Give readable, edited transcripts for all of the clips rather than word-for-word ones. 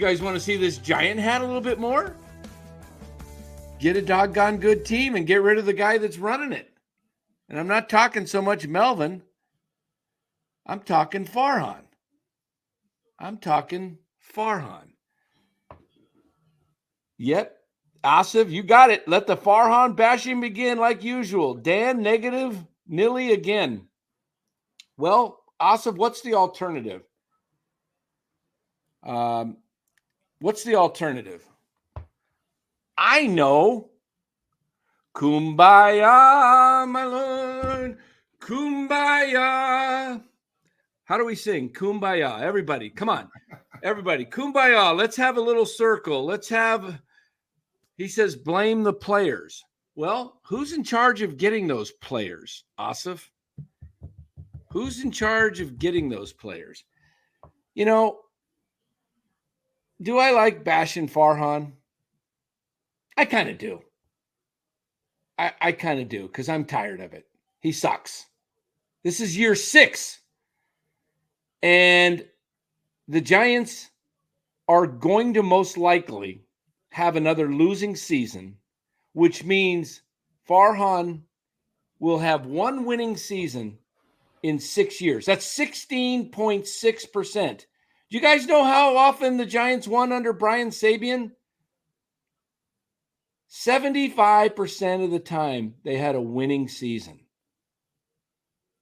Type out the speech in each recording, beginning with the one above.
You guys want to see this giant hat a little bit more? Get a doggone good team and get rid of the guy that's running it. And I'm not talking so much Melvin. I'm talking Farhan. Yep. Asif, you got it. Let the Farhan bashing begin like usual. Dan, negative, Nilly again. Well, Asif, what's the alternative? What's the alternative? I know. Kumbaya, my lord. Kumbaya. How do we sing? Kumbaya. Everybody, come on. Everybody, kumbaya. Let's have a little circle. He says, blame the players. Well, who's in charge of getting those players, Asif? Who's in charge of getting those players? You know, do I like bashing Farhan? I kind of do. I kind of do because I'm tired of it. He sucks. This is year 6. And the Giants are going to most likely have another losing season, which means Farhan will have one winning season in 6 years. That's 16.6%. Do you guys know how often the Giants won under Brian Sabian? 75% of the time they had a winning season.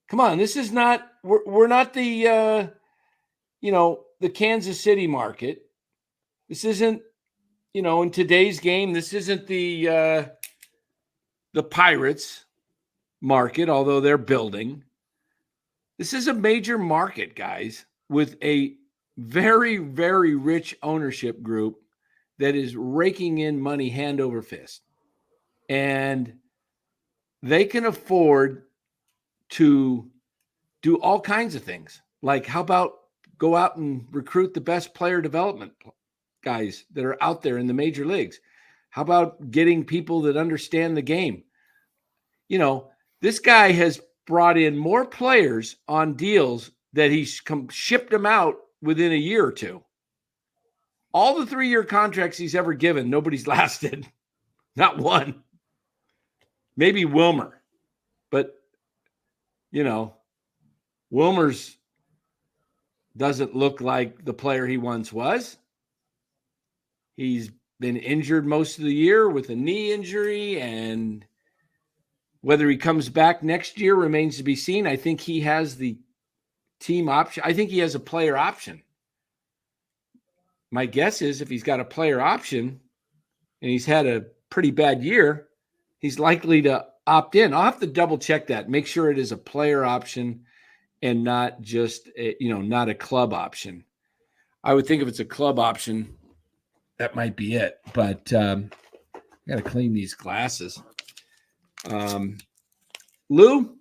Come on, this is not, we're not the, the Kansas City market. This isn't, in today's game, this isn't the Pirates market, although they're building. This is a major market, guys, with a very, very rich ownership group that is raking in money hand over fist. And they can afford to do all kinds of things. Like, how about go out and recruit the best player development guys that are out there in the major leagues? How about getting people that understand the game? This guy has brought in more players on deals that he's shipped them out within a year or two. All the 3-year contracts he's ever given, nobody's lasted. Not one. Maybe Wilmer. But, Wilmer's doesn't look like the player he once was. He's been injured most of the year with a knee injury, and whether he comes back next year remains to be seen. I think he has the team option. I think he has a player option. My guess is if he's got a player option and he's had a pretty bad year, he's likely to opt in. I'll have to double check that, make sure it is a player option and not just, not a club option. I would think if it's a club option, that might be it. But I got to clean these glasses. Lou,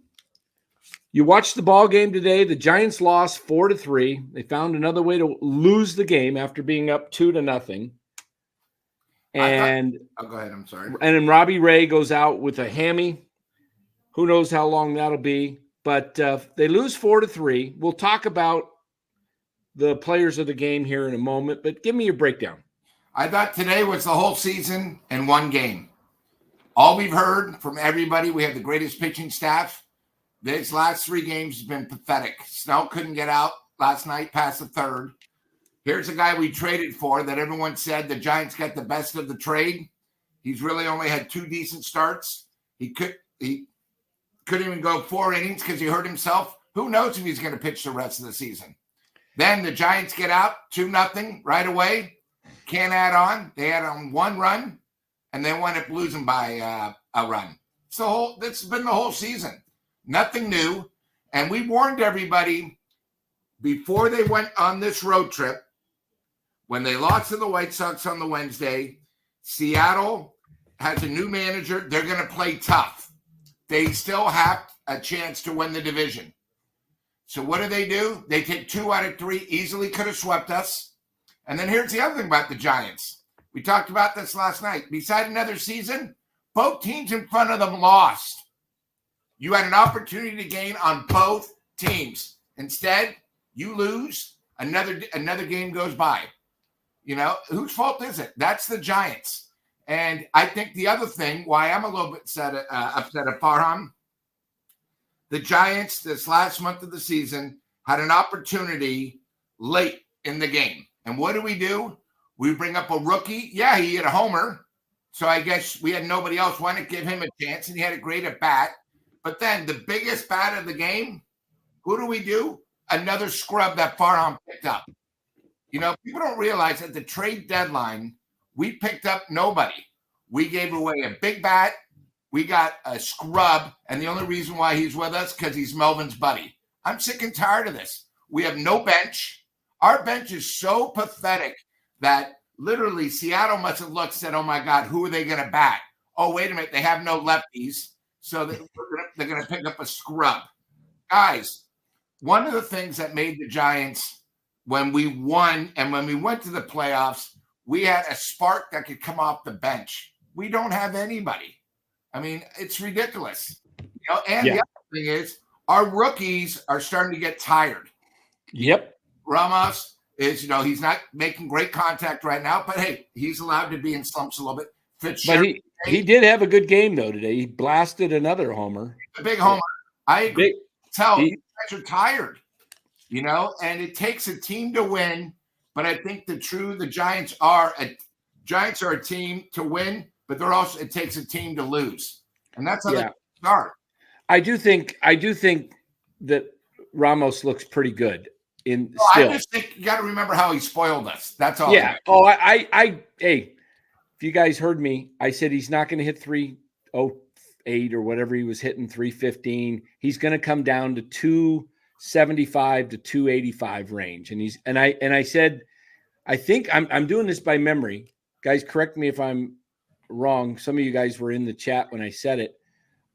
you watched the ball game today. The Giants lost 4-3. They found another way to lose the game after being up 2-0. And go ahead. I'm sorry. And then Robbie Ray goes out with a hammy. Who knows how long that'll be? But they lose 4-3. We'll talk about the players of the game here in a moment. But give me your breakdown. I thought today was the whole season in one game. All we've heard from everybody, we have the greatest pitching staff. These last 3 games have been pathetic. Snell couldn't get out last night past the 3rd. Here's a guy we traded for that everyone said the Giants got the best of the trade. He's really only had 2 decent starts. He couldn't even go 4 innings because he hurt himself. Who knows if he's going to pitch the rest of the season? Then the Giants get out 2-0 right away. Can't add on. They had on 1 run, and they wound up losing by a run. That's been the whole season. Nothing new. And we warned everybody before they went on this road trip, when they lost to the White Sox on the Wednesday, Seattle has a new manager. They're going to play tough. They still have a chance to win the division. So what do? They take 2 out of 3, easily could have swept us. And then here's the other thing about the Giants. We talked about this last night. Beside another season, both teams in front of them lost. You had an opportunity to gain on both teams. Instead, you lose, another game goes by. Whose fault is it? That's the Giants. And I think the other thing why I'm a little bit upset at Farhan, the Giants this last month of the season had an opportunity late in the game. And what do? We bring up a rookie. Yeah, he hit a homer. So I guess we had nobody else want to give him a chance, and he had a great at bat. But then the biggest bat of the game, who do? Another scrub that Farhan picked up. People don't realize at the trade deadline, we picked up nobody. We gave away a big bat. We got a scrub, and the only reason why he's with us because he's Melvin's buddy. I'm sick and tired of this. We have no bench. Our bench is so pathetic that literally Seattle must have looked and said, oh, my God, who are they going to bat? Oh, wait a minute. They have no lefties, so they're going to pick up a scrub. Guys, one of the things that made the Giants, when we won and when we went to the playoffs, we had a spark that could come off the bench. We don't have anybody. I mean, it's ridiculous. And the other thing is our rookies are starting to get tired. Yep. Ramos is, he's not making great contact right now, but hey, he's allowed to be in slumps a little bit. But he did have a good game though today. He blasted another homer. A big homer. I agree. These guys are tired, and it takes a team to win. But I think the Giants are a team to win, but it takes a team to lose. And that's how they start. I do think that Ramos looks pretty good. Still. I just think you got to remember how he spoiled us. That's all. Yeah. Oh, hey, if you guys heard me, I said he's not going to hit 308 or whatever he was hitting, 315. He's going to come down to 275 to 285 range. And I said, I think I'm doing this by memory. Guys, correct me if I'm wrong. Some of you guys were in the chat when I said it.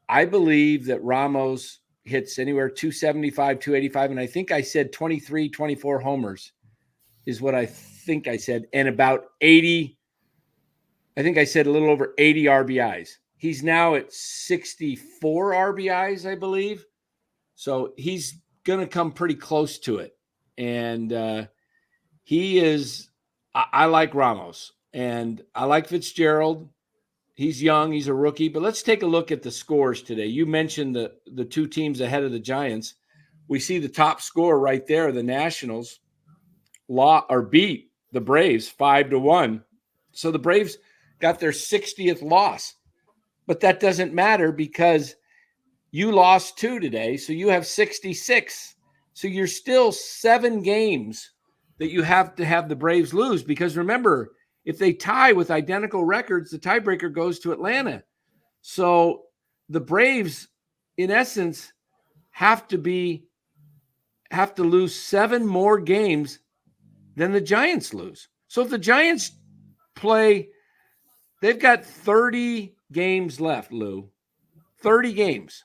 I believe that Ramos hits anywhere 275, 285. And I think I said 23, 24 homers is what I think I said. And about 80, I think I said a little over 80 RBIs. He's now at 64 RBIs, I believe. So he's going to come pretty close to it. And he is, I like Ramos and I like Fitzgerald. He's young. He's a rookie. But let's take a look at the scores today. You mentioned the two teams ahead of the Giants. We see the top score right there. The Nationals beat the Braves 5-1. So the Braves got their 60th loss. But that doesn't matter because you lost 2 today. So you have 66. So you're still 7 games that you have to have the Braves lose. Because remember, if they tie with identical records, the tiebreaker goes to Atlanta. So the Braves, in essence, have to lose 7 more games than the Giants lose. So if the Giants play, they've got 30 games left, Lou. 30 games.